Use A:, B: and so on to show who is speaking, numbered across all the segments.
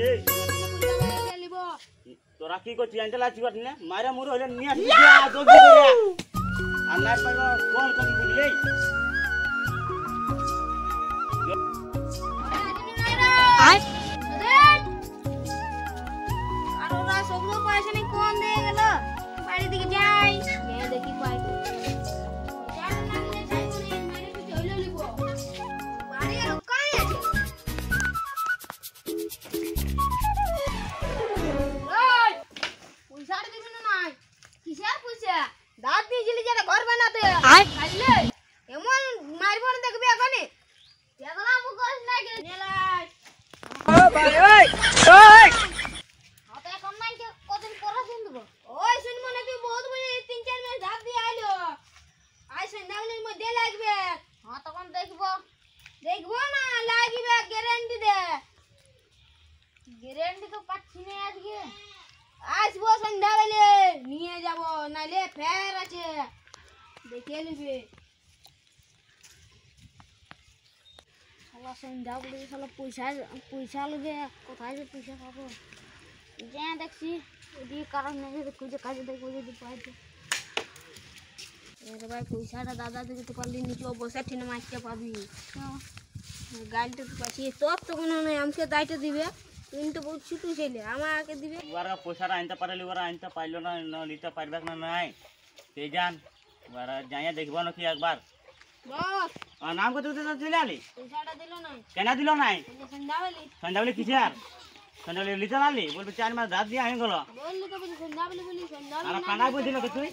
A: এই তোরা কি করছিস আনতে লাগছি না মারা মুড় হইলে নিয়ে আসবি জলদি করে আর না পারবো কোন কোন বুঝলি
B: আয় আর ওরা সবগুলো পয়সা নেই কোন দিয়ে গেল বাড়ি দিকে যাই গিয়ে দেখি পাই দাঁত দিয়েছিলি যেটা ঘর বানাতে খাইলে এমন মারবো না দেখবি এখনই দেখলাম করিস না কি নেলাই ও ভাই ওই ওই হাতে কম নাই কি কতদিন পরে দিন দেব ওই শুনবো না তুই বহুত বড় 3-4 মাস দাঁত দিয়ে আইলো আই সন্ধ্যাবেলার মধ্যে লাগবে হ্যাঁ তখন দেখবো না লাগবে গ্যারান্টি দে গ্যারান্টি তো পাচ্ছি না আজকে আসবো সন্ধ্যাবেলে নিয়ে যাব নালে ফের আছে দেখে নিবি শালা সন্ধ্যাবেলে শালা পয়সা লগে কোথায় যে পয়সা পাবো যা দেখছি ওদিকে কারণ নেই খুঁজে কাজে দেখবো যদি পাই তো এর ভাই পয়সাটা দাদা দিকে তো পারলি নিচে বসে ঠিনে মাছকে পাবি গাড়িটা তো পাচ্ছি তোর তো কোনো নেই আমাকে দায়িত্ব দিবে কিন্তু বলছি তুই ছেলে আমাকে দিবে
A: ওরা পয়সাটা আনতে পারলি ওরা আনতে পারলো না নিতে পারবে না নাই সেই জান ওরা যাইয়া দেখবো নাকি একবার
B: বস
A: নাম কত চলে আলি
B: পয়সাটা দিল না
A: কেন দিল নাই
B: সন্ধ্যাবেলে
A: সন্ধ্যাবেলে কিসে আর সন্ধ্যাবেলে লিতে নালি বলবি 4 মাস দাঁত দিয়ে আই গেল
B: বললি তো বলি সন্ধ্যাবেলে বলি সন্ধ্যাবেলে
A: আর পানা বুঝিল কি তুই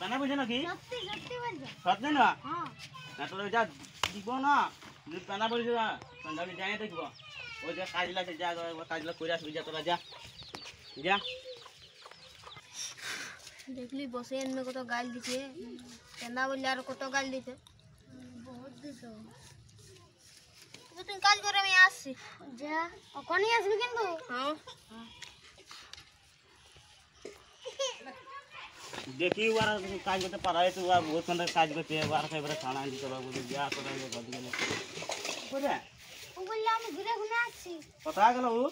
A: পানা বুঝিল কি
B: সত্যি সত্যি বলছো
A: সত্যি না
B: হ্যাঁ
A: না তোর যা দিব না তুই পানা বলিস সন্ধ্যাবেলে যাই দেখবো ওই যে কাজ লাগছে যা কাজগুলো করে আসবি যা তোরা যা যা
B: দেখলি বসে এনে কত গাল দিছে কেন্দা বললে আর কত গাল দিছে বহুত দিছে তুই কাজ করে আমি আসছি যা ওখানেই আসবি কিন্তু হ্যাঁ
A: দেখি ওরা কাজ করতে পারাই তো ওরা বহুত সুন্দর কাজ করছে ওরা এবারে খানা দিতে পারবো যা তোরা বুঝে
B: ও বললে আমি ঘুরে ঘুরে আসছি
A: কোথায় গেল ও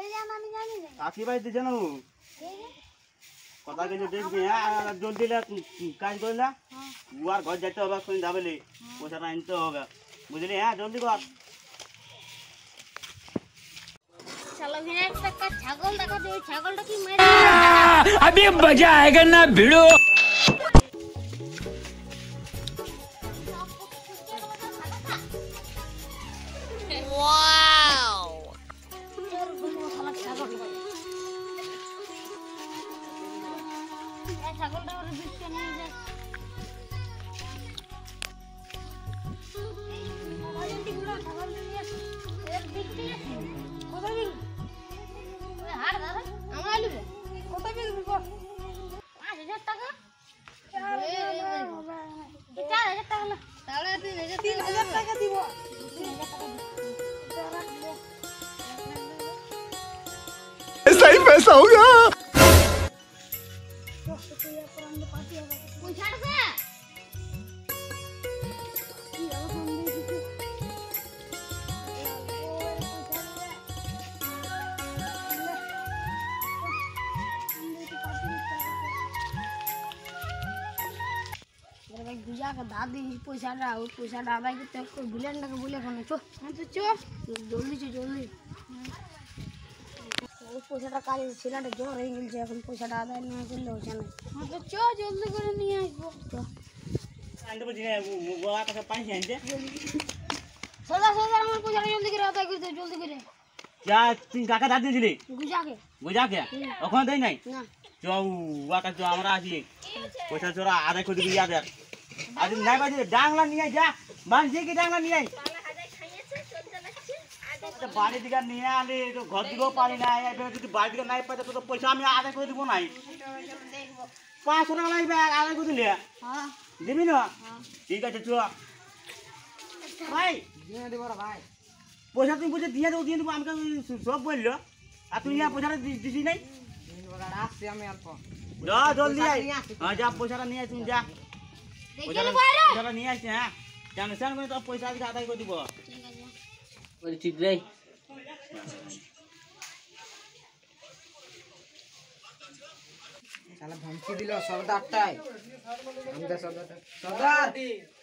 B: এই জান আমি জানি না
A: কাকি ভাই দিছে না ও কথা কিছু দেখবি হ্যাঁ জলদি কাজ করলা ও আর ঘর যাইতে হবে সন্ধ্যা বেলে পয়সাটা আনতে হবে বুঝলি হ্যাঁ জলদি কর
B: চলো ভিড়ে একটা ছাগল দেখা দে ছাগলটা কি মেরে
C: अभी मजा आएगा ना भिड़ो
B: ছাগলটা ওর বিচে নিয়ে যা ছাগল নিয়ে আসি এর বিক্রি কত বিল হার দাদা আমরা লিব কত বিল বিল 5000 টাকা 4000 টাকা না তাহলে 3000 টাকা দিব 3000 টাকা
C: ऐसा ही पैसा होगा
B: दादी पैसा आदाय करते बुलेन बोले चो चो जल्दी चो जल्दी पैसा काल ছেলেটা জ্বর হয়ে গেছে এখন পয়সাটা আদায় না করলে হচ্ছে না হ্যাঁ তো চো জলদি করে নিয়ে আসবো তো
A: আনতে বুঝি না গোয়া কাছে পানি আনতে
B: সদা আমার পয়সাটা জলদি করে আদায় করতে জলদি করে
A: যা তুই কাকা দাঁত দিয়েছিলি
B: গুজাকে
A: ওখানে দেয় নাই
B: না
A: চ ওয়াকা চ আমরা আসি পয়সা চোরা আদায় করে দিবি আদায় আজ নাই বাজে ডাংলা নিয়ে যা বাঁধি কি ডাংলা নিয়ে বাড়ি দিকে নিয়ে আলি ঘর দিকেও পারি না এবার যদি বাড়ি দিকে নাই পাই তো পয়সা আমি আদায় করে দিব নাই 500 টাকা লাগবে আদায় করে দিলে দিবি না ঠিক আছে চ ভাই দিয়ে দেবো ভাই পয়সা তুমি বুঝে দিয়ে দেবো আমাকে সব বললো আর তুই পয়সাটা দিছি নাই আসছি আমি অল্প যা জলদি হ্যাঁ যা পয়সাটা নিয়ে তুমি যা পয়সাটা নিয়ে আসছি হ্যাঁ টেনশন করে তো পয়সা আদায় করে দিব ঠিক আছে
D: শালা ধমকি দিল সর্দারটাই আমাদের সর্দার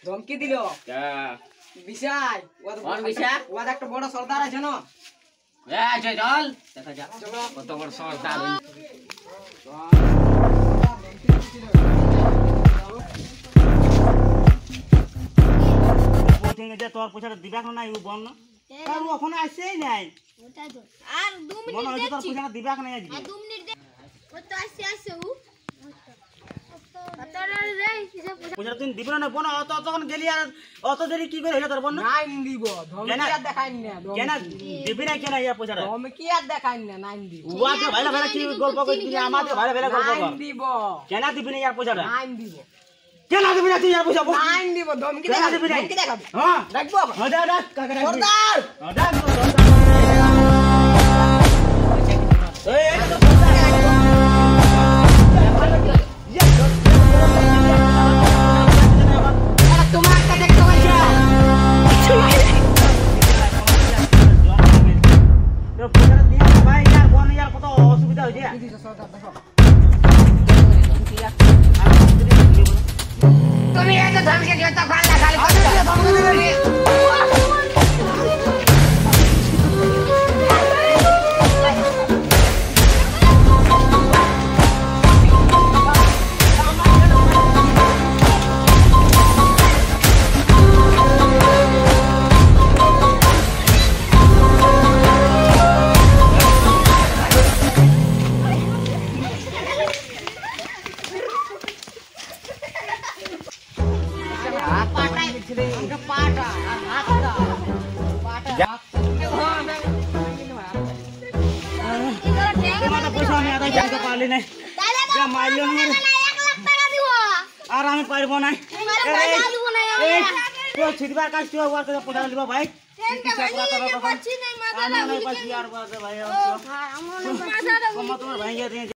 D: ধমকি দিল বিশাই
A: কোন বিশাই?
D: ওয়াদ একটা বড় সর্দার আছে না
A: চল দেখা যাক কত বড় সর্দার তোর পয়সাটা দিবা নাই ও বল না ও ওখানে আসছেই নাই
B: আর 2
A: মনে
B: মিনিট
A: হয় তোর
B: দেখছি
A: পয়সাটা দিবা নাই আজকে
B: আর 2 মিনিট দেখ ও তো আসছে ও তোর রে হিসাব
A: পয়সাটা তুই দিবি না বোন অত তখন গেলি আর অত দেরি কি করে হইলো তোর বোন
D: নাইন দিব ধমকি আর দেখাইন না
A: কেন দিবি না কেন ইয়া পয়সাটা
D: ধমকি আর দেখাইন না নাইন দিব
A: ওয়াকে ভাইলা ভাইলা কি গল্প করছিস আমাদের ভাইলা ভাইলা গল্প কর
D: নাইন দিব
A: কেন দিবি না ইয়ার পয়সাটা
D: নাইন দিব
A: কেন দিবি না তুই ইয়ার পয়সা
D: নাইন দিব ধমকি
A: কেন
D: দেখাবি
A: দিবি না?
D: ধমকি দেখাবি
A: হ্যাঁ
D: রাখবো আবার।
A: হ্যাঁ ডাক কাকা ডাক
D: সর্দার
A: ডাক এই এই তো
D: তোমার একটা দেখতে পাচ্ছি
A: তো পয়সাটা দিয়া ভাই ইয়ার বোন ইয়ার কত অসুবিধা হইছে
D: সর্দার দেখো
B: তুমি এত ধমকি দিও তো গাল খালি
A: তোমার পয়সা আমি আদায় করতে পারলি না যা মাইলো না
B: 1 লাখ টাকা দিব
A: আর আমি পারবো না
B: পয়সা দিব না
A: এই তো ছিটবার কাজ তুই ওর কাছে পয়সা দিব ভাই
B: আমি
A: আমি নাই পাচ্ছি আর ভাই
B: আমার মাথা
A: তোমার ভাই